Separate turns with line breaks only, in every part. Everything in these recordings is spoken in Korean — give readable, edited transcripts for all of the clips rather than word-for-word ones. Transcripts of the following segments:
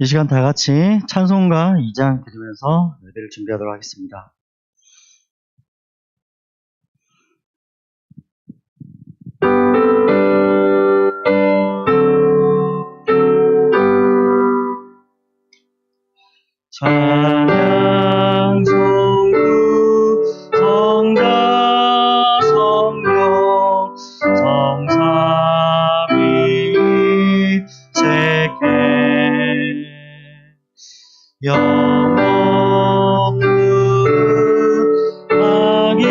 이 시간 다 같이 찬송가 2장 드리면서 예배를 준비하도록 하겠습니다. 찬양 성부 성자 성령 성삼위일체계 영원으로 하기까지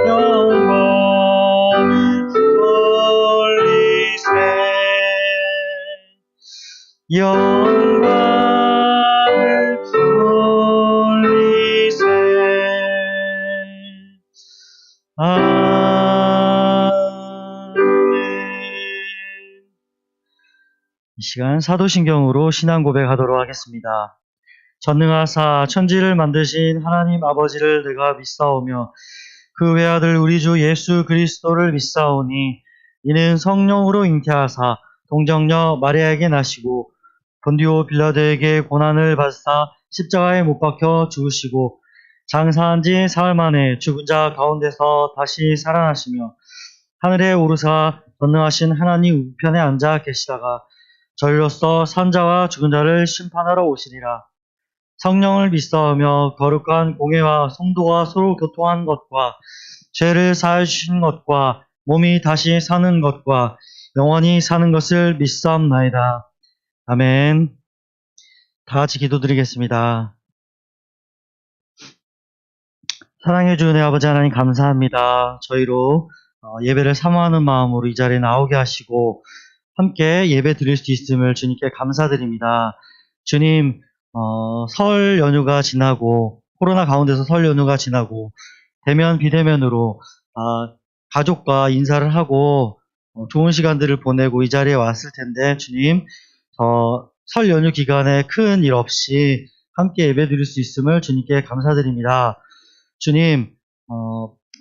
영광을 돌리세 영광을 돌리세 이 시간 사도신경으로 신앙 고백하도록 하겠습니다. 전능하사 천지를 만드신 하나님 아버지를 내가 믿사오며 그 외아들 우리 주 예수 그리스도를 믿사오니 이는 성령으로 잉태하사 동정녀 마리아에게 나시고 본디오 빌라도에게 고난을 받사 십자가에 못 박혀 죽으시고 장사한 지 사흘 만에 죽은 자 가운데서 다시 살아나시며 하늘에 오르사 전능하신 하나님 우편에 앉아 계시다가 저희로서 산자와 죽은 자를 심판하러 오시리라. 성령을 믿사오며 거룩한 공회와 성도와 서로 교통한 것과 죄를 사하여 주신 것과 몸이 다시 사는 것과 영원히 사는 것을 믿사옵나이다. 아멘. 다 같이 기도드리겠습니다. 사랑해 주는 아버지 하나님 감사합니다. 저희로 예배를 사모하는 마음으로 이 자리에 나오게 하시고 함께 예배 드릴 수 있음을 주님께 감사드립니다. 주님, 설 연휴가 지나고 코로나 가운데서 설 연휴가 지나고 대면 비대면으로 가족과 인사를 하고 좋은 시간들을 보내고 이 자리에 왔을 텐데 주님, 설 연휴 기간에 큰 일 없이 함께 예배 드릴 수 있음을 주님께 감사드립니다. 주님,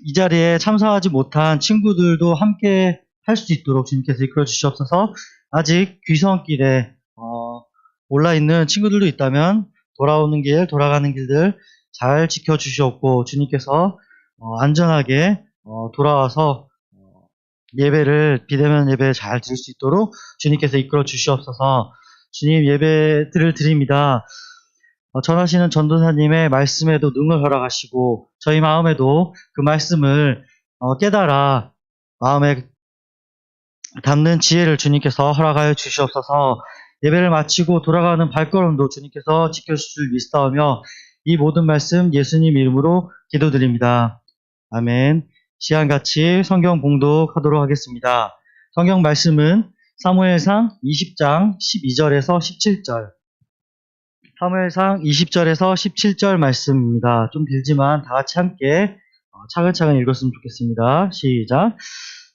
이 자리에 참석하지 못한 친구들도 함께 할 수 있도록 주님께서 이끌어 주시옵소서. 아직 귀성길에 올라 있는 친구들도 있다면 돌아오는 길, 돌아가는 길들 잘 지켜주시옵고 주님께서 안전하게 돌아와서 예배를 비대면 예배 잘 드릴 수 있도록 주님께서 이끌어 주시옵소서. 주님 예배를 드립니다. 전하시는 전도사님의 말씀에도 능을 허락하시고 저희 마음에도 그 말씀을 깨달아 마음에 담는 지혜를 주님께서 허락하여 주시옵소서. 예배를 마치고 돌아가는 발걸음도 주님께서 지켜주실 줄 믿사오며 이 모든 말씀 예수님 이름으로 기도드립니다. 아멘. 시간같이 성경 봉독하도록 하겠습니다. 성경 말씀은 사무엘상 20장 12절에서 17절 사무엘상 20절에서 17절 말씀입니다. 좀 길지만 다 같이 함께 차근차근 읽었으면 좋겠습니다. 시작.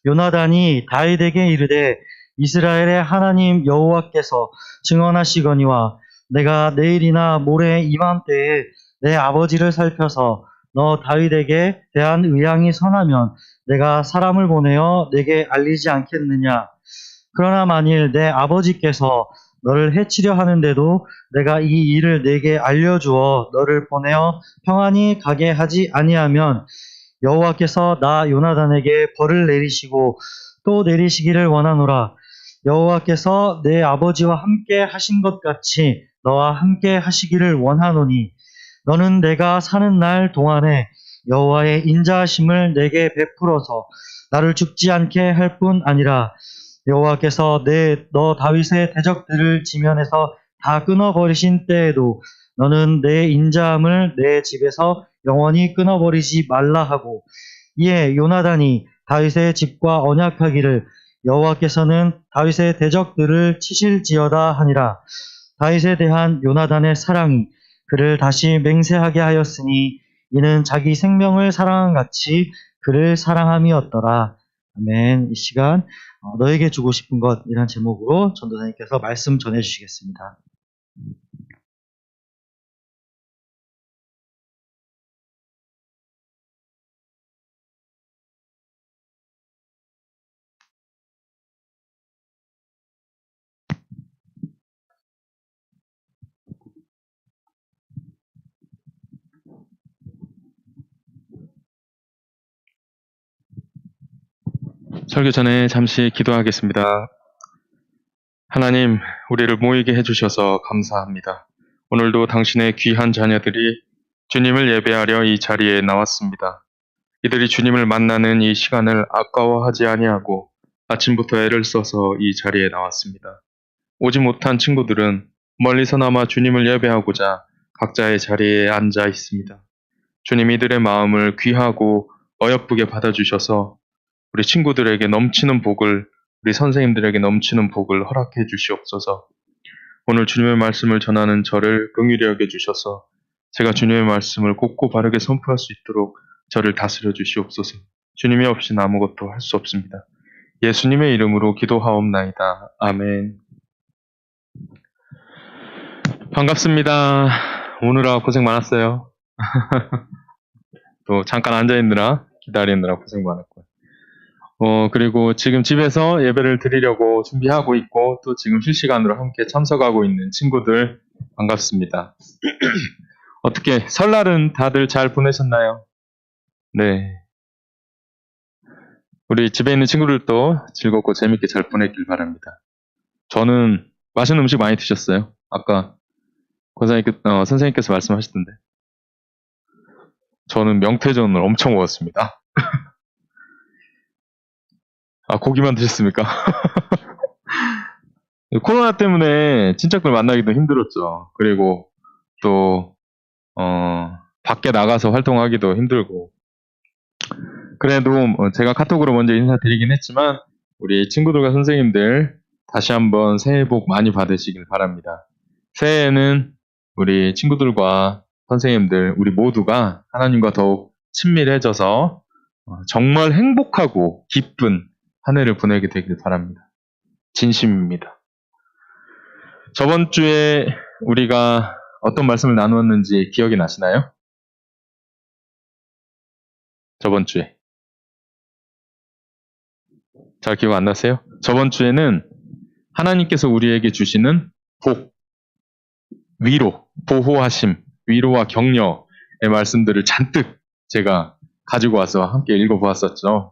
요나단이 다윗에게 이르되 이스라엘의 하나님 여호와께서 증언하시거니와 내가 내일이나 모레 이맘때에 내 아버지를 살펴서 너 다윗에게 대한 의향이 선하면 내가 사람을 보내어 내게 알리지 않겠느냐. 그러나 만일 내 아버지께서 너를 해치려 하는데도 내가 이 일을 내게 알려주어 너를 보내어 평안히 가게 하지 아니하면 여호와께서 나 요나단에게 벌을 내리시고 또 내리시기를 원하노라. 여호와께서 내 아버지와 함께 하신 것 같이 너와 함께 하시기를 원하노니 너는 내가 사는 날 동안에 여호와의 인자하심을 내게 베풀어서 나를 죽지 않게 할 뿐 아니라 여호와께서 너 다윗의 대적들을 지면에서 다 끊어버리신 때에도 너는 내 인자함을 내 집에서 영원히 끊어버리지 말라 하고 이에 요나단이 다윗의 집과 언약하기를 여호와께서는 다윗의 대적들을 치실지어다 하니라. 다윗에 대한 요나단의 사랑이 그를 다시 맹세하게 하였으니 이는 자기 생명을 사랑한 같이 그를 사랑함이었더라. 아멘. 이 시간 너에게 주고 싶은 것이라는 제목으로 전도사님께서 말씀 전해주시겠습니다.
설교 전에 잠시 기도하겠습니다. 하나님, 우리를 모이게 해주셔서 감사합니다. 오늘도 당신의 귀한 자녀들이 주님을 예배하려 이 자리에 나왔습니다. 이들이 주님을 만나는 이 시간을 아까워하지 아니하고 아침부터 애를 써서 이 자리에 나왔습니다. 오지 못한 친구들은 멀리서나마 주님을 예배하고자 각자의 자리에 앉아 있습니다. 주님, 이들의 마음을 귀하고 어여쁘게 받아주셔서 우리 친구들에게 넘치는 복을, 우리 선생님들에게 넘치는 복을 허락해 주시옵소서. 오늘 주님의 말씀을 전하는 저를 긍휼히 여겨 주셔서 제가 주님의 말씀을 곧고 바르게 선포할 수 있도록 저를 다스려 주시옵소서. 주님이 없이는 아무것도 할 수 없습니다. 예수님의 이름으로 기도하옵나이다. 아멘. 반갑습니다. 오느라 고생 많았어요. 또 잠깐 앉아있느라 기다리느라 고생 많았고요. 그리고 지금 집에서 예배를 드리려고 준비하고 있고 또 지금 실시간으로 함께 참석하고 있는 친구들 반갑습니다. 어떻게 설날은 다들 잘 보내셨나요? 네. 우리 집에 있는 친구들도 즐겁고 재밌게 잘 보냈길 바랍니다. 저는 맛있는 음식 많이 드셨어요. 아까 선생님께서 말씀하셨던데. 저는 명태전을 엄청 먹었습니다. 아, 고기만 드셨습니까? 코로나 때문에 친척들 만나기도 힘들었죠. 그리고 또 밖에 나가서 활동하기도 힘들고. 그래도 제가 카톡으로 먼저 인사드리긴 했지만 우리 친구들과 선생님들 다시 한번 새해 복 많이 받으시길 바랍니다. 새해에는 우리 친구들과 선생님들 우리 모두가 하나님과 더욱 친밀해져서 정말 행복하고 기쁜 한 해를 보내게 되길 바랍니다. 진심입니다. 저번 주에 우리가 어떤 말씀을 나누었는지 기억이 나시나요? 저번 주에. 잘 기억 안 나세요? 저번 주에는 하나님께서 우리에게 주시는 복, 위로, 보호하심, 위로와 격려의 말씀들을 잔뜩 제가 가지고 와서 함께 읽어보았었죠.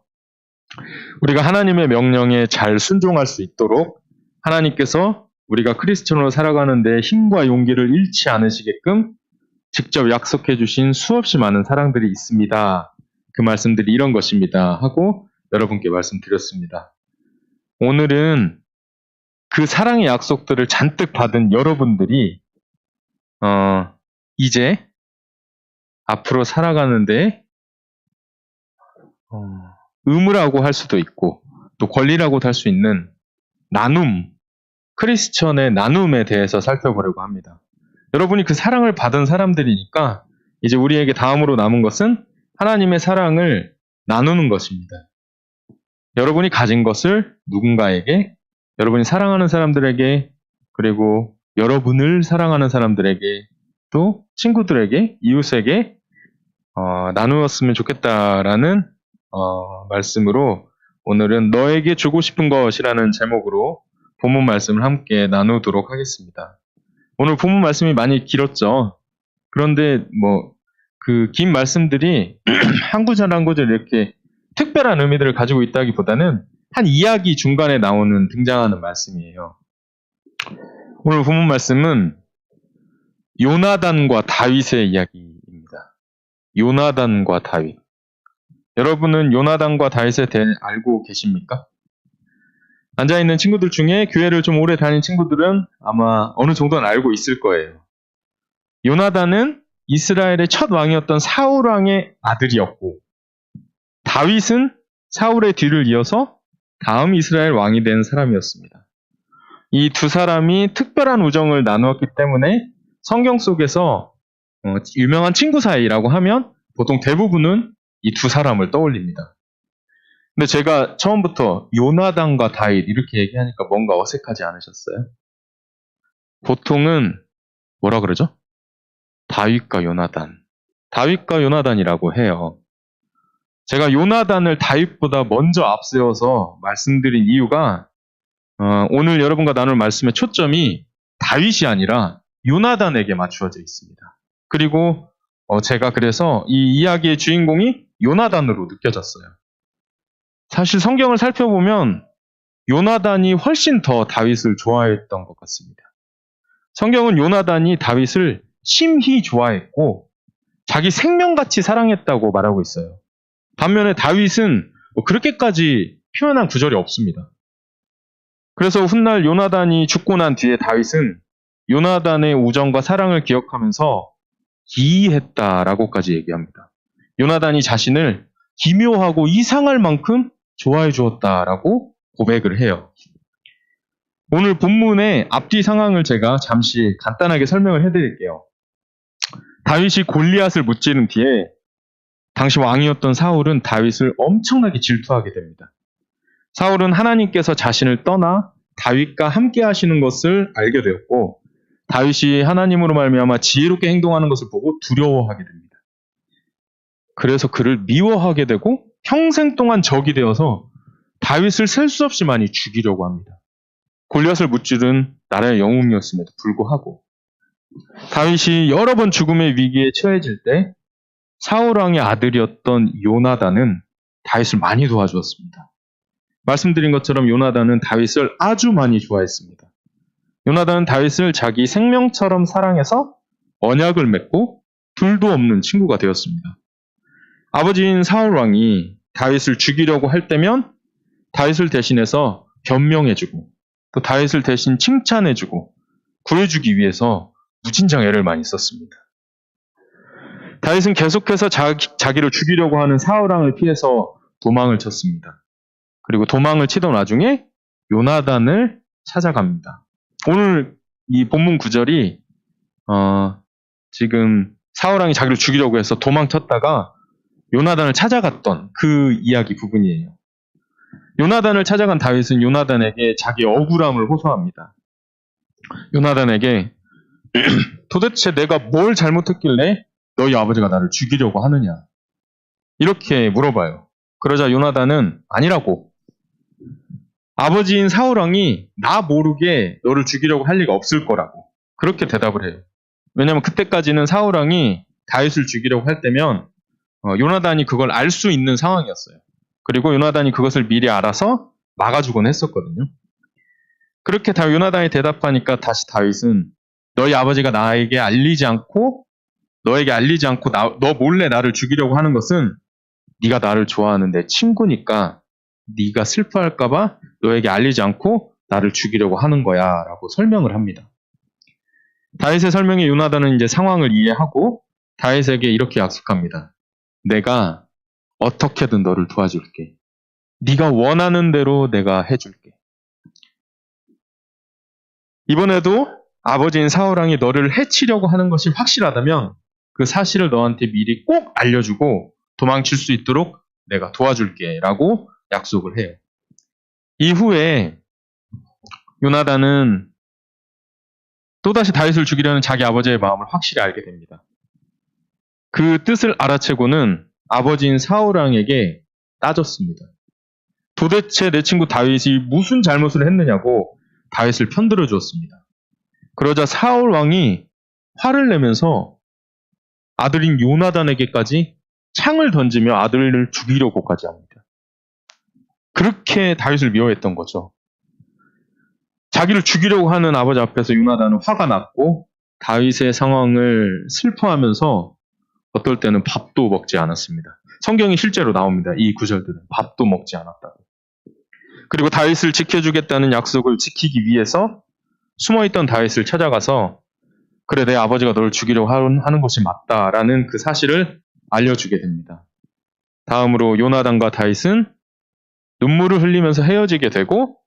우리가 하나님의 명령에 잘 순종할 수 있도록 하나님께서 우리가 크리스천으로 살아가는 데 힘과 용기를 잃지 않으시게끔 직접 약속해 주신 수없이 많은 사랑들이 있습니다. 그 말씀들이 이런 것입니다 하고 여러분께 말씀드렸습니다. 오늘은 그 사랑의 약속들을 잔뜩 받은 여러분들이 이제 앞으로 살아가는데 의무라고 할 수도 있고 또 권리라고도 할 수 있는 나눔, 크리스천의 나눔에 대해서 살펴보려고 합니다. 여러분이 그 사랑을 받은 사람들이니까 이제 우리에게 다음으로 남은 것은 하나님의 사랑을 나누는 것입니다. 여러분이 가진 것을 누군가에게, 여러분이 사랑하는 사람들에게, 그리고 여러분을 사랑하는 사람들에게, 또 친구들에게, 이웃에게 나누었으면 좋겠다라는 말씀으로 오늘은 너에게 주고 싶은 것이라는 제목으로 본문 말씀을 함께 나누도록 하겠습니다. 오늘 본문 말씀이 많이 길었죠. 그런데 그 긴 말씀들이 한 구절 한 구절 이렇게 특별한 의미들을 가지고 있다기보다는 한 이야기 중간에 등장하는 말씀이에요. 오늘 본문 말씀은 요나단과 다윗의 이야기입니다. 요나단과 다윗. 여러분은 요나단과 다윗에 대해 알고 계십니까? 앉아있는 친구들 중에 교회를 좀 오래 다닌 친구들은 아마 어느 정도는 알고 있을 거예요. 요나단은 이스라엘의 첫 왕이었던 사울 왕의 아들이었고 다윗은 사울의 뒤를 이어서 다음 이스라엘 왕이 된 사람이었습니다. 이 두 사람이 특별한 우정을 나누었기 때문에 성경 속에서 유명한 친구 사이라고 하면 보통 대부분은 이 두 사람을 떠올립니다. 근데 제가 처음부터 요나단과 다윗 이렇게 얘기하니까 뭔가 어색하지 않으셨어요? 보통은 뭐라 그러죠? 다윗과 요나단. 다윗과 요나단이라고 해요. 제가 요나단을 다윗보다 먼저 앞세워서 말씀드린 이유가 오늘 여러분과 나눌 말씀의 초점이 다윗이 아니라 요나단에게 맞추어져 있습니다. 그리고 제가 그래서 이 이야기의 주인공이 요나단으로 느껴졌어요. 사실 성경을 살펴보면 요나단이 훨씬 더 다윗을 좋아했던 것 같습니다. 성경은 요나단이 다윗을 심히 좋아했고 자기 생명같이 사랑했다고 말하고 있어요. 반면에 다윗은 그렇게까지 표현한 구절이 없습니다. 그래서 훗날 요나단이 죽고 난 뒤에 다윗은 요나단의 우정과 사랑을 기억하면서 기이했다라고까지 얘기합니다. 요나단이 자신을 기묘하고 이상할 만큼 좋아해 주었다라고 고백을 해요. 오늘 본문의 앞뒤 상황을 제가 잠시 간단하게 설명을 해드릴게요. 다윗이 골리앗을 무찌른 뒤에 당시 왕이었던 사울은 다윗을 엄청나게 질투하게 됩니다. 사울은 하나님께서 자신을 떠나 다윗과 함께 하시는 것을 알게 되었고 다윗이 하나님으로 말미암아 지혜롭게 행동하는 것을 보고 두려워하게 됩니다. 그래서 그를 미워하게 되고 평생 동안 적이 되어서 다윗을 셀 수 없이 많이 죽이려고 합니다. 골리앗을 무찌른 나라의 영웅이었음에도 불구하고 다윗이 여러 번 죽음의 위기에 처해질 때 사울 왕의 아들이었던 요나단은 다윗을 많이 도와주었습니다. 말씀드린 것처럼 요나단은 다윗을 아주 많이 좋아했습니다. 요나단은 다윗을 자기 생명처럼 사랑해서 언약을 맺고 둘도 없는 친구가 되었습니다. 아버지인 사울 왕이 다윗을 죽이려고 할 때면 다윗을 대신해서 변명해주고 또 다윗을 대신 칭찬해주고 구해주기 위해서 무진장 애를 많이 썼습니다. 다윗은 계속해서 자기를 죽이려고 하는 사울 왕을 피해서 도망을 쳤습니다. 그리고 도망을 치던 와중에 요나단을 찾아갑니다. 오늘 이 본문 구절이 지금 사울 왕이 자기를 죽이려고 해서 도망쳤다가 요나단을 찾아갔던 그 이야기 부분이에요. 요나단을 찾아간 다윗은 요나단에게 자기 억울함을 호소합니다. 요나단에게 도대체 내가 뭘 잘못했길래 너희 아버지가 나를 죽이려고 하느냐? 이렇게 물어봐요. 그러자 요나단은 아니라고. 아버지인 사울왕이 나 모르게 너를 죽이려고 할 리가 없을 거라고. 그렇게 대답을 해요. 왜냐하면 그때까지는 사울왕이 다윗을 죽이려고 할 때면 요나단이 그걸 알 수 있는 상황이었어요. 그리고 요나단이 그것을 미리 알아서 막아주곤 했었거든요. 그렇게 요나단이 대답하니까 다시 다윗은 너희 아버지가 너에게 알리지 않고 너 몰래 나를 죽이려고 하는 것은 네가 나를 좋아하는 내 친구니까 네가 슬퍼할까봐 너에게 알리지 않고 나를 죽이려고 하는 거야 라고 설명을 합니다. 다윗의 설명에 요나단은 이제 상황을 이해하고 다윗에게 이렇게 약속합니다. 내가 어떻게든 너를 도와줄게. 네가 원하는 대로 내가 해줄게. 이번에도 아버지인 사울왕이 너를 해치려고 하는 것이 확실하다면 그 사실을 너한테 미리 꼭 알려주고 도망칠 수 있도록 내가 도와줄게 라고 약속을 해요. 이후에 요나단은 또다시 다윗을 죽이려는 자기 아버지의 마음을 확실히 알게 됩니다. 그 뜻을 알아채고는 아버지인 사울왕에게 따졌습니다. 도대체 내 친구 다윗이 무슨 잘못을 했느냐고 다윗을 편들어 주었습니다. 그러자 사울왕이 화를 내면서 아들인 요나단에게까지 창을 던지며 아들을 죽이려고까지 합니다. 그렇게 다윗을 미워했던 거죠. 자기를 죽이려고 하는 아버지 앞에서 요나단은 화가 났고 다윗의 상황을 슬퍼하면서 어떨 때는 밥도 먹지 않았습니다. 성경이 실제로 나옵니다. 이 구절들은 밥도 먹지 않았다고. 그리고 다윗을 지켜주겠다는 약속을 지키기 위해서 숨어있던 다윗을 찾아가서 그래 내 아버지가 너를 죽이려고 하는 것이 맞다라는 그 사실을 알려주게 됩니다. 다음으로 요나단과 다윗은 눈물을 흘리면서 헤어지게 되고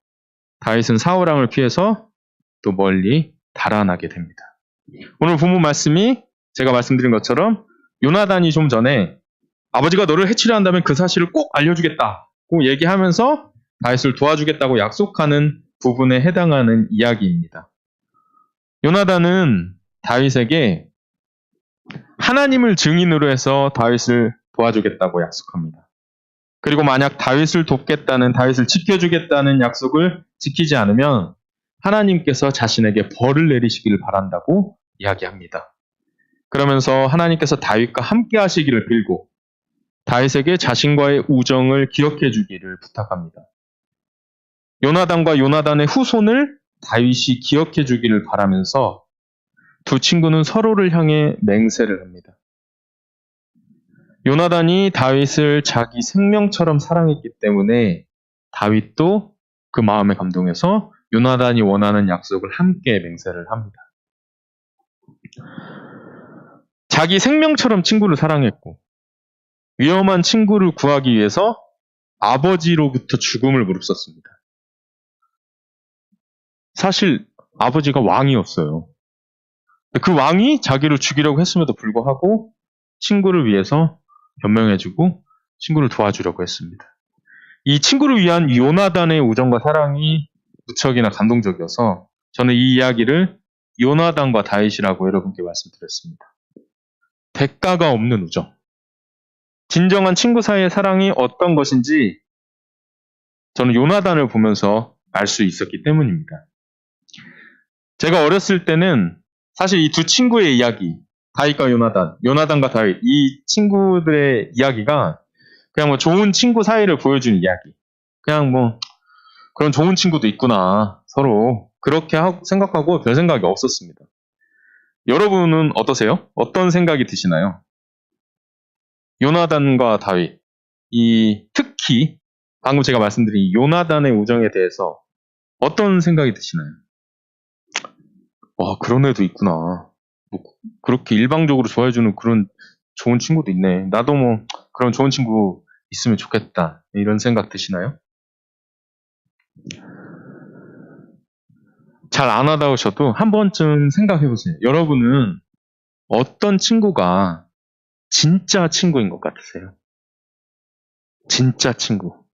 다윗은 사울왕을 피해서 또 멀리 달아나게 됩니다. 오늘 본문 말씀이 제가 말씀드린 것처럼 요나단이 좀 전에 아버지가 너를 해치려 한다면 그 사실을 꼭 알려주겠다고 얘기하면서 다윗을 도와주겠다고 약속하는 부분에 해당하는 이야기입니다. 요나단은 다윗에게 하나님을 증인으로 해서 다윗을 도와주겠다고 약속합니다. 그리고 만약 다윗을 돕겠다는, 다윗을 지켜주겠다는 약속을 지키지 않으면 하나님께서 자신에게 벌을 내리시기를 바란다고 이야기합니다. 그러면서 하나님께서 다윗과 함께 하시기를 빌고 다윗에게 자신과의 우정을 기억해 주기를 부탁합니다. 요나단과 요나단의 후손을 다윗이 기억해 주기를 바라면서 두 친구는 서로를 향해 맹세를 합니다. 요나단이 다윗을 자기 생명처럼 사랑했기 때문에 다윗도 그 마음에 감동해서 요나단이 원하는 약속을 함께 맹세를 합니다. 자기 생명처럼 친구를 사랑했고 위험한 친구를 구하기 위해서 아버지로부터 죽음을 무릅썼습니다. 사실 아버지가 왕이었어요. 그 왕이 자기를 죽이려고 했음에도 불구하고 친구를 위해서 변명해주고 친구를 도와주려고 했습니다. 이 친구를 위한 요나단의 우정과 사랑이 무척이나 감동적이어서 저는 이 이야기를 요나단과 다윗이라고 여러분께 말씀드렸습니다. 대가가 없는 우정. 진정한 친구 사이의 사랑이 어떤 것인지 저는 요나단을 보면서 알 수 있었기 때문입니다. 제가 어렸을 때는 사실 이 두 친구의 이야기, 다윗과 요나단, 요나단과 다윗, 이 친구들의 이야기가 그냥 뭐 좋은 친구 사이를 보여주는 이야기. 그냥 뭐 그런 좋은 친구도 있구나. 서로 그렇게 생각하고 별 생각이 없었습니다. 여러분은 어떠세요? 어떤 생각이 드시나요? 요나단과 다윗, 특히 방금 제가 말씀드린 요나단의 우정에 대해서 어떤 생각이 드시나요? 와, 그런 애도 있구나. 뭐 그렇게 일방적으로 좋아해주는 그런 좋은 친구도 있네. 나도 뭐 그런 좋은 친구 있으면 좋겠다. 이런 생각 드시나요? 잘 안 와닿으셔도 한 번쯤 생각해 보세요. 여러분은 어떤 친구가 진짜 친구인 것 같으세요? 진짜 친구.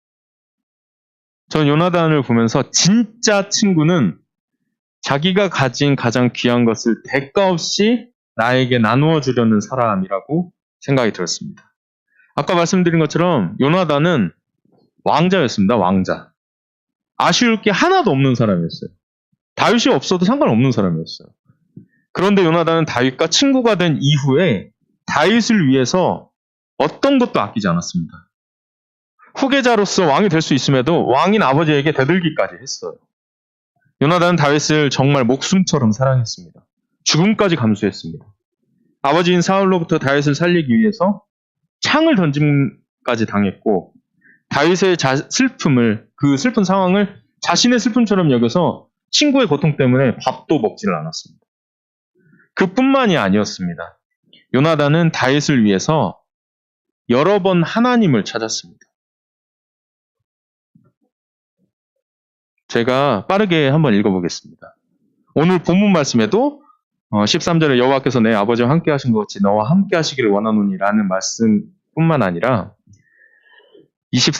전 요나단을 보면서 진짜 친구는 자기가 가진 가장 귀한 것을 대가 없이 나에게 나누어 주려는 사람이라고 생각이 들었습니다. 아까 말씀드린 것처럼 요나단은 왕자였습니다. 왕자. 아쉬울 게 하나도 없는 사람이었어요. 다윗이 없어도 상관없는 사람이었어요. 그런데 요나단은 다윗과 친구가 된 이후에 다윗을 위해서 어떤 것도 아끼지 않았습니다. 후계자로서 왕이 될 수 있음에도 왕인 아버지에게 대들기까지 했어요. 요나단은 다윗을 정말 목숨처럼 사랑했습니다. 죽음까지 감수했습니다. 아버지인 사울로부터 다윗을 살리기 위해서 창을 던짐까지 당했고 다윗의 슬픔을, 그 슬픈 상황을 자신의 슬픔처럼 여겨서 친구의 고통 때문에 밥도 먹지를 않았습니다. 그뿐만이 아니었습니다. 요나단은 다윗을 위해서 여러 번 하나님을 찾았습니다. 제가 빠르게 한번 읽어보겠습니다. 오늘 본문 말씀에도 13절에 여호와께서 내 아버지와 함께 하신 것 같이 너와 함께 하시기를 원하노니라는 말씀뿐만 아니라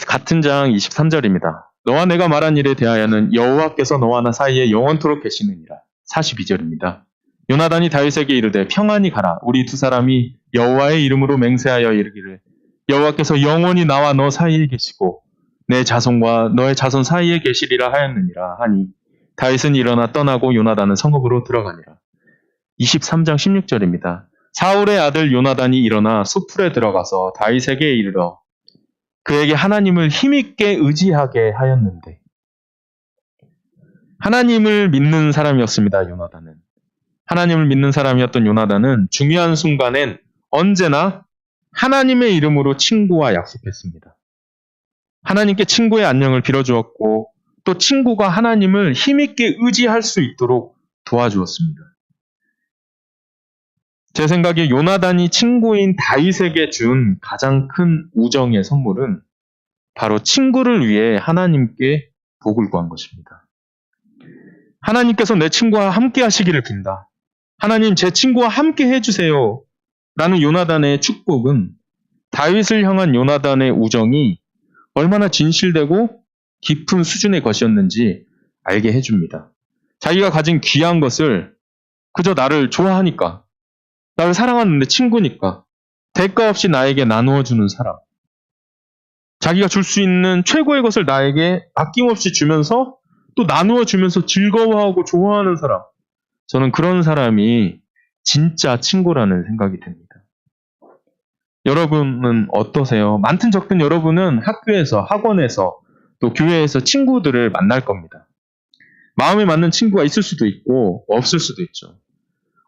같은 장 23절입니다. 너와 내가 말한 일에 대하여는 여호와께서 너와 나 사이에 영원토록 계시느니라. 42절입니다. 요나단이 다윗에게 이르되 평안히 가라. 우리 두 사람이 여호와의 이름으로 맹세하여 이르기를 여호와께서 영원히 나와 너 사이에 계시고 내 자손과 너의 자손 사이에 계시리라 하였느니라 하니 다윗은 일어나 떠나고 요나단은 성읍으로 들어가니라. 23장 16절입니다. 사울의 아들 요나단이 일어나 수풀에 들어가서 다윗에게 이르러 그에게 하나님을 힘있게 의지하게 하였는데 하나님을 믿는 사람이었습니다. 요나단은. 하나님을 믿는 사람이었던 요나단은 중요한 순간엔 언제나 하나님의 이름으로 친구와 약속했습니다. 하나님께 친구의 안녕을 빌어주었고 또 친구가 하나님을 힘있게 의지할 수 있도록 도와주었습니다. 제 생각에 요나단이 친구인 다윗에게 준 가장 큰 우정의 선물은 바로 친구를 위해 하나님께 복을 구한 것입니다. 하나님께서 내 친구와 함께 하시기를 빈다. 하나님 제 친구와 함께 해주세요. 라는 요나단의 축복은 다윗을 향한 요나단의 우정이 얼마나 진실되고 깊은 수준의 것이었는지 알게 해줍니다. 자기가 가진 귀한 것을 그저 나를 좋아하니까, 나를 사랑하는 내 친구니까 대가 없이 나에게 나누어 주는 사람, 자기가 줄 수 있는 최고의 것을 나에게 아낌없이 주면서 또 나누어 주면서 즐거워하고 좋아하는 사람, 저는 그런 사람이 진짜 친구라는 생각이 듭니다. 여러분은 어떠세요? 많든 적든 여러분은 학교에서, 학원에서, 또 교회에서 친구들을 만날 겁니다. 마음에 맞는 친구가 있을 수도 있고 없을 수도 있죠.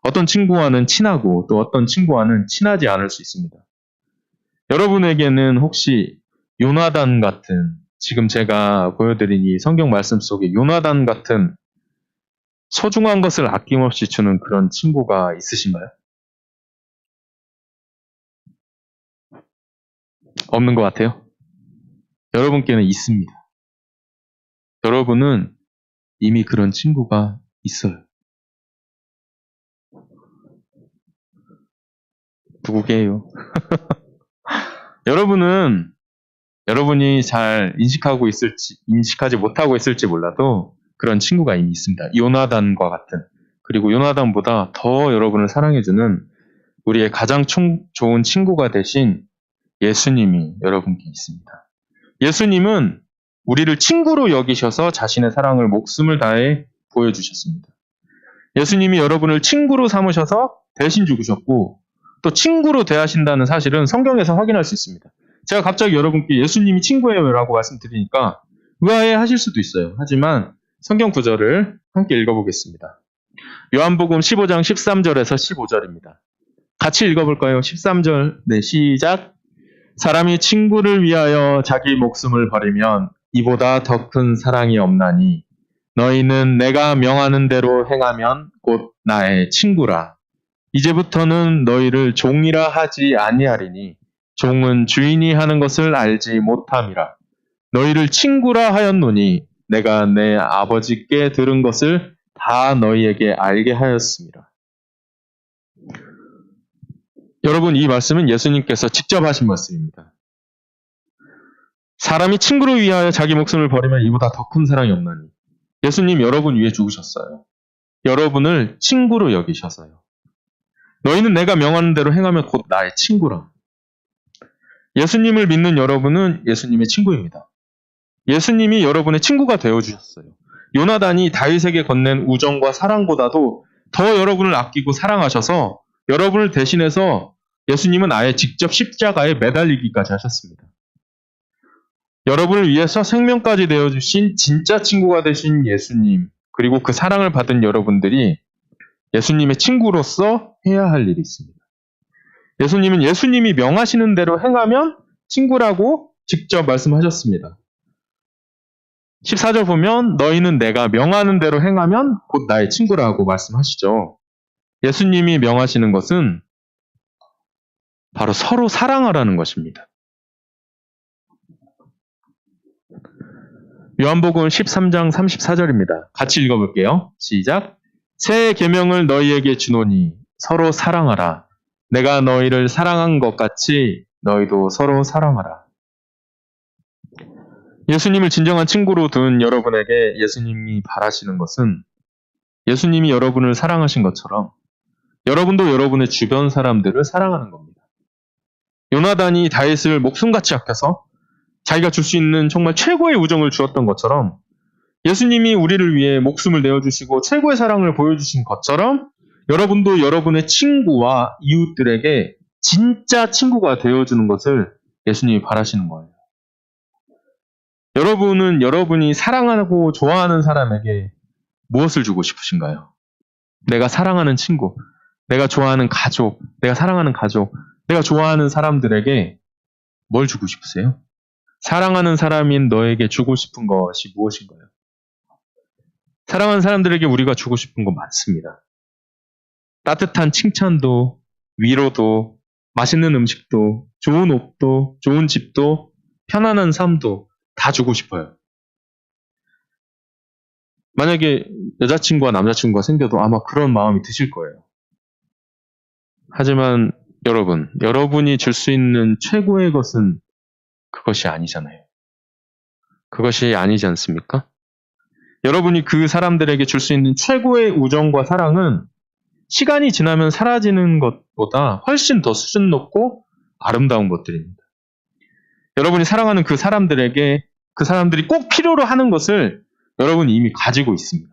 어떤 친구와는 친하고 또 어떤 친구와는 친하지 않을 수 있습니다. 여러분에게는 혹시 요나단 같은, 지금 제가 보여드린 이 성경 말씀 속에 요나단 같은 소중한 것을 아낌없이 주는 그런 친구가 있으신가요? 없는 것 같아요. 여러분께는 있습니다. 여러분은 이미 그런 친구가 있어요. 누구게요? 여러분이 잘 인식하지 못하고 있을지 몰라도 그런 친구가 이미 있습니다. 요나단과 같은, 그리고 요나단보다 더 여러분을 사랑해주는 우리의 가장 좋은 친구가 되신 예수님이 여러분께 있습니다. 예수님은 우리를 친구로 여기셔서 자신의 사랑을 목숨을 다해 보여주셨습니다. 예수님이 여러분을 친구로 삼으셔서 대신 죽으셨고, 또 친구로 대하신다는 사실은 성경에서 확인할 수 있습니다. 제가 갑자기 여러분께 예수님이 친구예요 라고 말씀드리니까 의아해 하실 수도 있어요. 하지만 성경 구절을 함께 읽어보겠습니다. 요한복음 15장 13절에서 15절입니다. 같이 읽어볼까요? 13절, 네, 시작. 사람이 친구를 위하여 자기 목숨을 버리면 이보다 더 큰 사랑이 없나니 너희는 내가 명하는 대로 행하면 곧 나의 친구라. 이제부터는 너희를 종이라 하지 아니하리니 종은 주인이 하는 것을 알지 못함이라. 너희를 친구라 하였노니 내가 내 아버지께 들은 것을 다 너희에게 알게 하였습니다. 여러분, 이 말씀은 예수님께서 직접 하신 말씀입니다. 사람이 친구를 위하여 자기 목숨을 버리면 이보다 더 큰 사랑이 없나니. 예수님 여러분 위해 죽으셨어요. 여러분을 친구로 여기셔서요. 너희는 내가 명하는 대로 행하면 곧 나의 친구라. 예수님을 믿는 여러분은 예수님의 친구입니다. 예수님이 여러분의 친구가 되어주셨어요. 요나단이 다윗에게 건넨 우정과 사랑보다도 더 여러분을 아끼고 사랑하셔서 여러분을 대신해서 예수님은 아예 직접 십자가에 매달리기까지 하셨습니다. 여러분을 위해서 생명까지 내어주신 진짜 친구가 되신 예수님, 그리고 그 사랑을 받은 여러분들이 예수님의 친구로서 해야 할 일이 있습니다. 예수님은 예수님이 명하시는 대로 행하면 친구라고 직접 말씀하셨습니다. 14절 보면 너희는 내가 명하는 대로 행하면 곧 나의 친구라고 말씀하시죠. 예수님이 명하시는 것은 바로 서로 사랑하라는 것입니다. 요한복음 13장 34절입니다. 같이 읽어볼게요. 시작. 새 계명을 너희에게 주노니 서로 사랑하라. 내가 너희를 사랑한 것 같이 너희도 서로 사랑하라. 예수님을 진정한 친구로 둔 여러분에게 예수님이 바라시는 것은 예수님이 여러분을 사랑하신 것처럼 여러분도 여러분의 주변 사람들을 사랑하는 겁니다. 요나단이 다윗을 목숨같이 아껴서 자기가 줄 수 있는 정말 최고의 우정을 주었던 것처럼 예수님이 우리를 위해 목숨을 내어주시고 최고의 사랑을 보여주신 것처럼 여러분도 여러분의 친구와 이웃들에게 진짜 친구가 되어주는 것을 예수님이 바라시는 거예요. 여러분은 여러분이 사랑하고 좋아하는 사람에게 무엇을 주고 싶으신가요? 내가 사랑하는 친구, 내가 좋아하는 가족, 내가 사랑하는 가족, 내가 좋아하는 사람들에게 뭘 주고 싶으세요? 사랑하는 사람인 너에게 주고 싶은 것이 무엇인가요? 사랑하는 사람들에게 우리가 주고 싶은 거 많습니다. 따뜻한 칭찬도, 위로도, 맛있는 음식도, 좋은 옷도, 좋은 집도, 편안한 삶도 다 주고 싶어요. 만약에 여자친구와 남자친구가 생겨도 아마 그런 마음이 드실 거예요. 하지만 여러분이 줄 수 있는 최고의 것은 그것이 아니잖아요. 그것이 아니지 않습니까? 여러분이 그 사람들에게 줄 수 있는 최고의 우정과 사랑은 시간이 지나면 사라지는 것보다 훨씬 더 수준 높고 아름다운 것들입니다. 여러분이 사랑하는 그 사람들에게 그 사람들이 꼭 필요로 하는 것을 여러분이 이미 가지고 있습니다.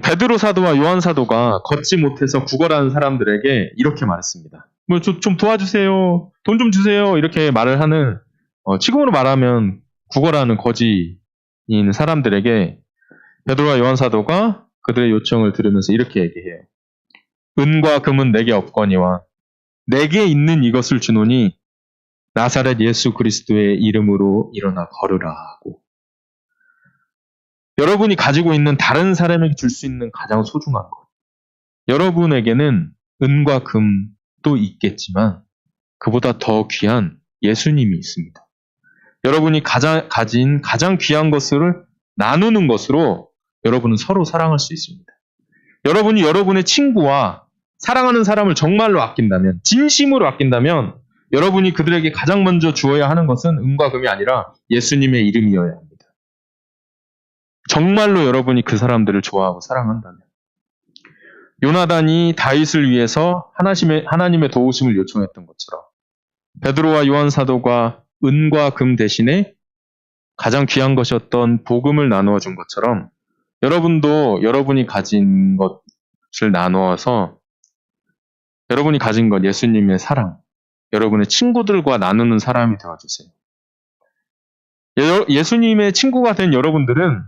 베드로 사도와 요한 사도가 걷지 못해서 구걸하는 사람들에게 이렇게 말했습니다. 뭐 좀 도와주세요. 돈 좀 주세요. 이렇게 말을 하는 지금으로 말하면 구걸하는 거지인 사람들에게 베드로와 요한 사도가 그들의 요청을 들으면서 이렇게 얘기해요. 은과 금은 내게 없거니와 내게 있는 이것을 주노니 나사렛 예수 그리스도의 이름으로 일어나 걸으라 하고, 여러분이 가지고 있는 다른 사람에게 줄 수 있는 가장 소중한 것, 여러분에게는 은과 금도 있겠지만 그보다 더 귀한 예수님이 있습니다. 여러분이 가진 가장 귀한 것을 나누는 것으로 여러분은 서로 사랑할 수 있습니다. 여러분이 여러분의 친구와 사랑하는 사람을 정말로 아낀다면, 진심으로 아낀다면 여러분이 그들에게 가장 먼저 주어야 하는 것은 은과 금이 아니라 예수님의 이름이어야 합니다. 정말로 여러분이 그 사람들을 좋아하고 사랑한다면. 요나단이 다윗을 위해서 하나님의 도우심을 요청했던 것처럼 베드로와 요한 사도가 은과 금 대신에 가장 귀한 것이었던 복음을 나누어 준 것처럼 여러분도 여러분이 가진 것을 나누어서 여러분이 가진 것, 예수님의 사랑, 여러분의 친구들과 나누는 사람이 되어주세요. 예수님의 친구가 된 여러분들은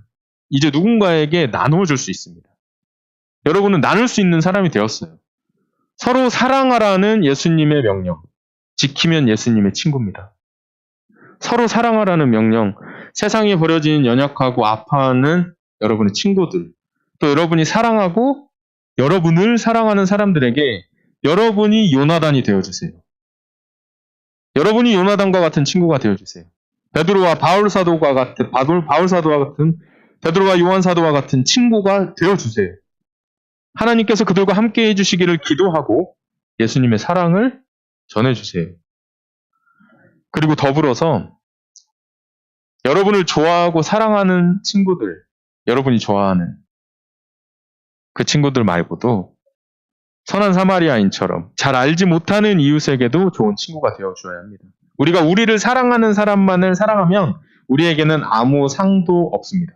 이제 누군가에게 나누어 줄 수 있습니다. 여러분은 나눌 수 있는 사람이 되었어요. 서로 사랑하라는 예수님의 명령, 지키면 예수님의 친구입니다. 서로 사랑하라는 명령, 세상에 버려진 연약하고 아파하는 여러분의 친구들, 또 여러분이 사랑하고 여러분을 사랑하는 사람들에게 여러분이 요나단이 되어주세요. 여러분이 요나단과 같은 친구가 되어주세요. 베드로와 바울 사도와 같은 베드로와 요한 사도와 같은 친구가 되어주세요. 하나님께서 그들과 함께 해주시기를 기도하고 예수님의 사랑을 전해주세요. 그리고 더불어서 여러분을 좋아하고 사랑하는 친구들, 여러분이 좋아하는 그 친구들 말고도 선한 사마리아인처럼 잘 알지 못하는 이웃에게도 좋은 친구가 되어줘야 합니다. 우리가 우리를 사랑하는 사람만을 사랑하면 우리에게는 아무 상도 없습니다.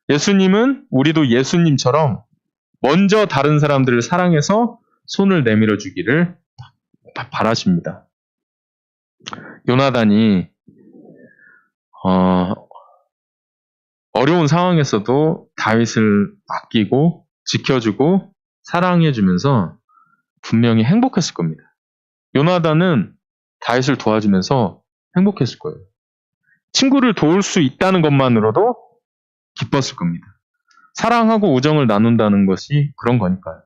예수님은 우리도 예수님처럼 먼저 다른 사람들을 사랑해서 손을 내밀어 주기를 바라십니다. 요나단이 어려운 상황에서도 다윗을 아끼고 지켜주고 사랑해주면서 분명히 행복했을 겁니다. 요나단은 다윗을 도와주면서 행복했을 거예요. 친구를 도울 수 있다는 것만으로도 기뻤을 겁니다. 사랑하고 우정을 나눈다는 것이 그런 거니까요.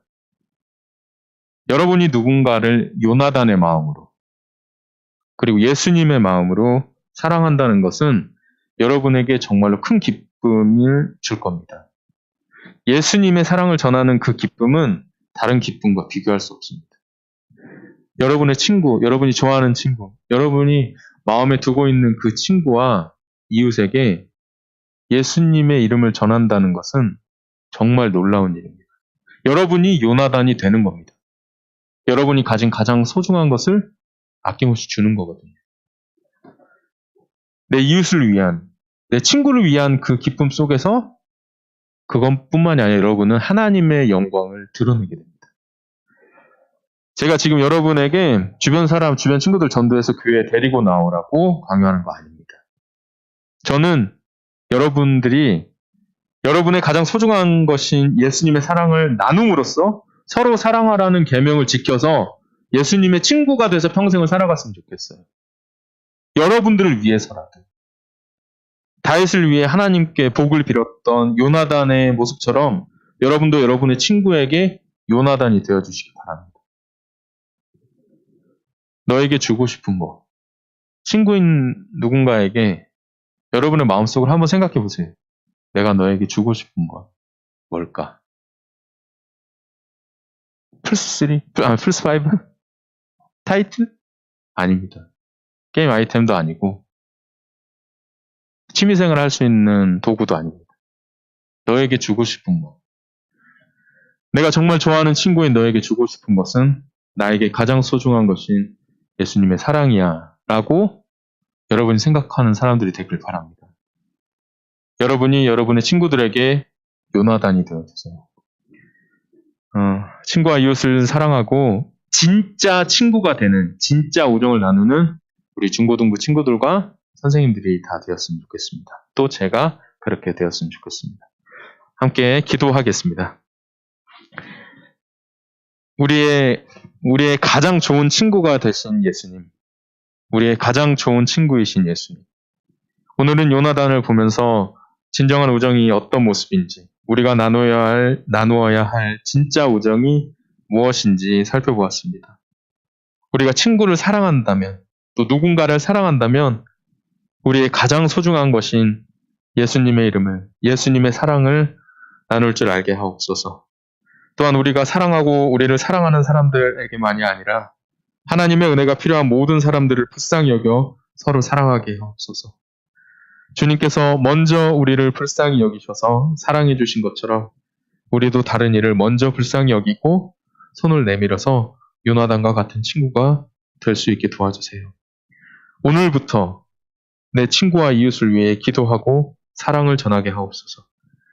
여러분이 누군가를 요나단의 마음으로, 그리고 예수님의 마음으로 사랑한다는 것은 여러분에게 정말로 큰 기쁨을 줄 겁니다. 예수님의 사랑을 전하는 그 기쁨은 다른 기쁨과 비교할 수 없습니다. 여러분의 친구, 여러분이 좋아하는 친구, 여러분이 마음에 두고 있는 그 친구와 이웃에게 예수님의 이름을 전한다는 것은 정말 놀라운 일입니다. 여러분이 요나단이 되는 겁니다. 여러분이 가진 가장 소중한 것을 아낌없이 주는 거거든요. 내 이웃을 위한, 내 친구를 위한 그 기쁨 속에서 그것뿐만이 아니라 여러분은 하나님의 영광을 드러내게 됩니다. 제가 지금 여러분에게 주변 친구들 전도해서 교회에 데리고 나오라고 강요하는 거 아닙니다. 저는 여러분들이 여러분의 가장 소중한 것인 예수님의 사랑을 나눔으로써 서로 사랑하라는 계명을 지켜서 예수님의 친구가 돼서 평생을 살아갔으면 좋겠어요. 여러분들을 위해서라도. 다윗을 위해 하나님께 복을 빌었던 요나단의 모습처럼 여러분도 여러분의 친구에게 요나단이 되어주시기 바랍니다. 너에게 주고 싶은 거, 친구인 누군가에게 여러분의 마음속으로 한번 생각해 보세요. 내가 너에게 주고 싶은 건 뭘까? 플스5? 타이틀? 아닙니다. 게임 아이템도 아니고 취미생활 할 수 있는 도구도 아닙니다. 너에게 주고 싶은 것. 내가 정말 좋아하는 친구인 너에게 주고 싶은 것은 나에게 가장 소중한 것인 예수님의 사랑이야 라고 여러분이 생각하는 사람들이 되길 바랍니다. 여러분이 여러분의 친구들에게 요나단이 되어주세요. 친구와 이웃을 사랑하고 진짜 친구가 되는, 진짜 우정을 나누는 우리 중고등부 친구들과 선생님들이 다 되었으면 좋겠습니다. 또 제가 그렇게 되었으면 좋겠습니다. 함께 기도하겠습니다. 우리의 가장 좋은 친구가 되신 예수님, 우리의 가장 좋은 친구이신 예수님. 오늘은 요나단을 보면서 진정한 우정이 어떤 모습인지, 우리가 나누어야 할 진짜 우정이 무엇인지 살펴보았습니다. 우리가 친구를 사랑한다면, 또 누군가를 사랑한다면, 우리의 가장 소중한 것인 예수님의 이름을, 예수님의 사랑을 나눌 줄 알게 하옵소서. 또한 우리가 사랑하고 우리를 사랑하는 사람들에게만이 아니라 하나님의 은혜가 필요한 모든 사람들을 불쌍히 여겨 서로 사랑하게 하옵소서. 주님께서 먼저 우리를 불쌍히 여기셔서 사랑해 주신 것처럼 우리도 다른 이를 먼저 불쌍히 여기고 손을 내밀어서 요나단과 같은 친구가 될 수 있게 도와주세요. 오늘부터 내 친구와 이웃을 위해 기도하고 사랑을 전하게 하옵소서.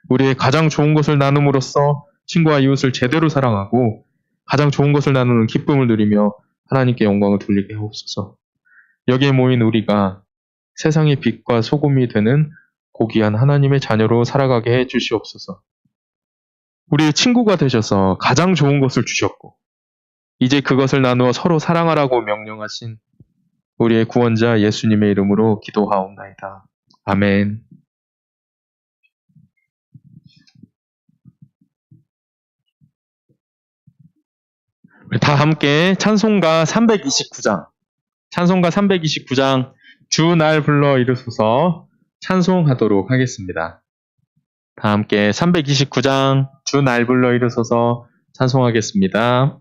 우리의 가장 좋은 것을 나눔으로써 친구와 이웃을 제대로 사랑하고 가장 좋은 것을 나누는 기쁨을 누리며 하나님께 영광을 돌리게 하옵소서. 여기에 모인 우리가 세상의 빛과 소금이 되는 고귀한 하나님의 자녀로 살아가게 해 주시옵소서. 우리의 친구가 되셔서 가장 좋은 것을 주셨고 이제 그것을 나누어 서로 사랑하라고 명령하신 우리의 구원자 예수님의 이름으로 기도하옵나이다. 아멘. 우리 다 함께 찬송가 329장 주 날 불러 이루소서 찬송하도록 하겠습니다. 다 함께 329장 주 날 불러 이루소서 찬송하겠습니다.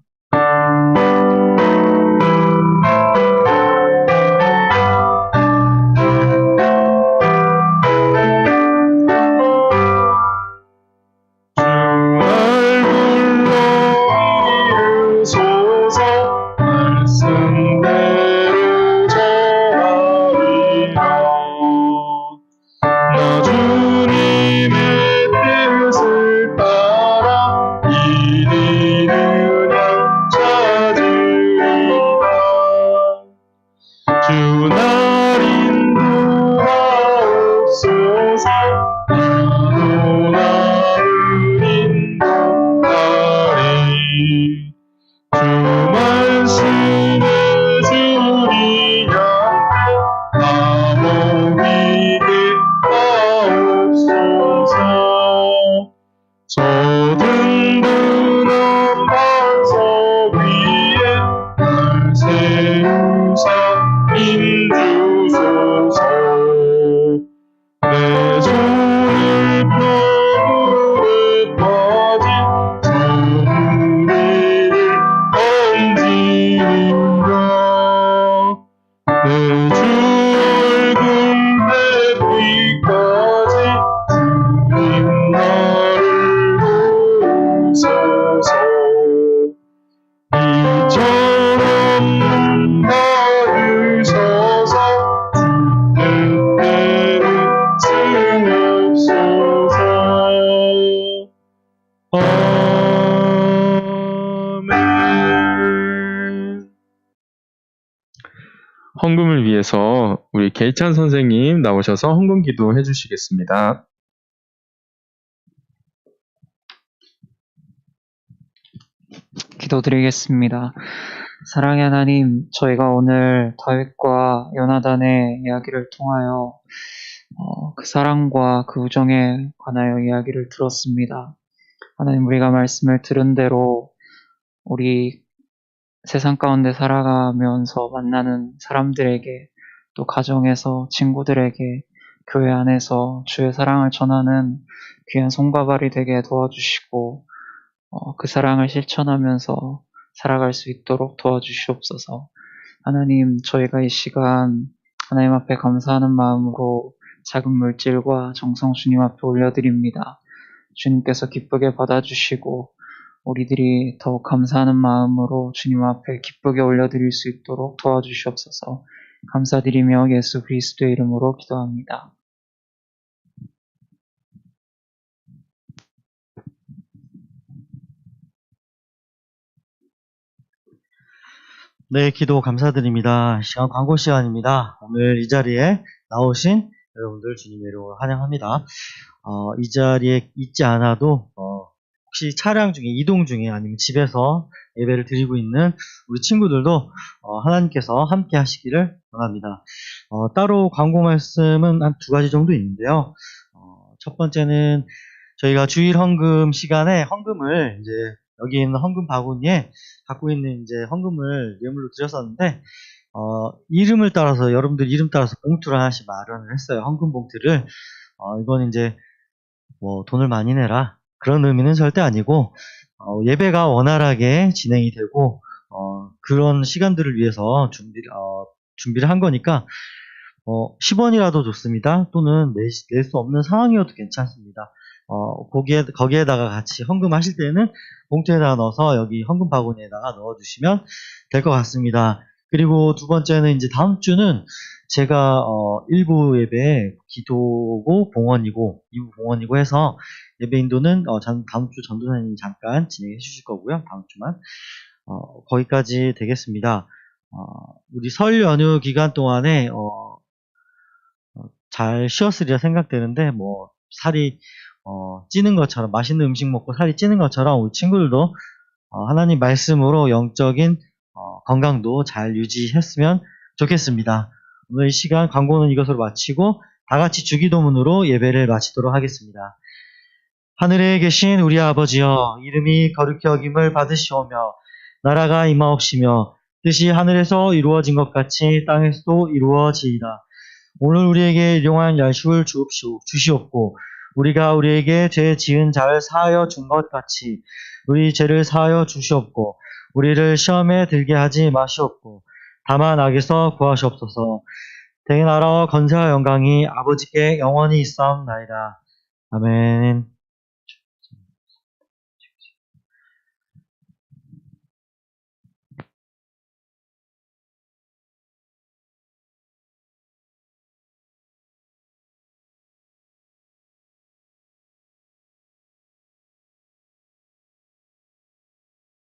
헌금을 위해서 우리 계찬 선생님 나오셔서 헌금 기도 해주시겠습니다.
기도드리겠습니다. 사랑의 하나님, 저희가 오늘 다윗과 요나단의 이야기를 통하여 그 사랑과 그 우정에 관하여 이야기를 들었습니다. 하나님, 우리가 말씀을 들은 대로 우리 세상 가운데 살아가면서 만나는 사람들에게 또 가정에서 친구들에게 교회 안에서 주의 사랑을 전하는 귀한 손과 발이 되게 도와주시고 그 사랑을 실천하면서 살아갈 수 있도록 도와주시옵소서. 하나님, 저희가 이 시간 하나님 앞에 감사하는 마음으로 작은 물질과 정성 주님 앞에 올려드립니다. 주님께서 기쁘게 받아주시고 우리들이 더욱 감사하는 마음으로 주님 앞에 기쁘게 올려드릴 수 있도록 도와주시옵소서. 감사드리며 예수 그리스도의 이름으로 기도합니다.
네, 기도 감사드립니다. 시간 광고 시간입니다. 오늘 이 자리에 나오신 여러분들 주님의 이름으로 환영합니다. 이 자리에 있지 않아도 혹시 차량 중에 이동 중에 아니면 집에서 예배를 드리고 있는 우리 친구들도 하나님께서 함께 하시기를 원합니다. 따로 광고 말씀은 한 두 가지 정도 있는데요. 첫 번째는 저희가 주일 헌금 시간에 헌금을 이제 여기 있는 헌금 바구니에 갖고 있는 이제 헌금을 예물로 드렸었는데 이름을 따라서 여러분들 이름 따라서 봉투를 하나씩 마련을 했어요. 헌금 봉투를. 이건 이제 뭐 돈을 많이 내라 그런 의미는 절대 아니고 예배가 원활하게 진행이 되고 그런 시간들을 위해서 준비를 한 거니까 10원이라도 좋습니다. 또는 낼 수 없는 상황이어도 괜찮습니다. 거기에다가 같이 헌금하실 때는 봉투에다가 넣어서 여기 헌금 바구니에다가 넣어주시면 될 것 같습니다. 그리고 두 번째는 이제 다음 주는 제가 1부 예배 기도고 봉헌이고 2부 봉헌이고 해서 예배 인도는 다음 주 전도사님이 잠깐 진행해 주실 거고요. 다음 주만 거기까지 되겠습니다. 우리 설 연휴 기간 동안에 잘 쉬었으리라 생각되는데 뭐 살이 찌는 것처럼 맛있는 음식 먹고 살이 찌는 것처럼 우리 친구들도 하나님 말씀으로 영적인 건강도 잘 유지했으면 좋겠습니다. 오늘 이 시간 광고는 이것으로 마치고 다 같이 주기도문으로 예배를 마치도록 하겠습니다. 하늘에 계신 우리 아버지여, 이름이 거룩히 여김을 받으시오며 나라가 임하옵시며 뜻이 하늘에서 이루어진 것 같이 땅에서도 이루어지이다. 오늘 우리에게 일용할 양식을 주시옵고 우리가 우리에게 죄 지은 자를 사하여 준 것 같이 우리 죄를 사하여 주시옵고 우리를 시험에 들게 하지 마시옵고 다만 악에서 구하시옵소서. 대의 나라와 건세와 영광이 아버지께 영원히 있사옵나이다. 아멘.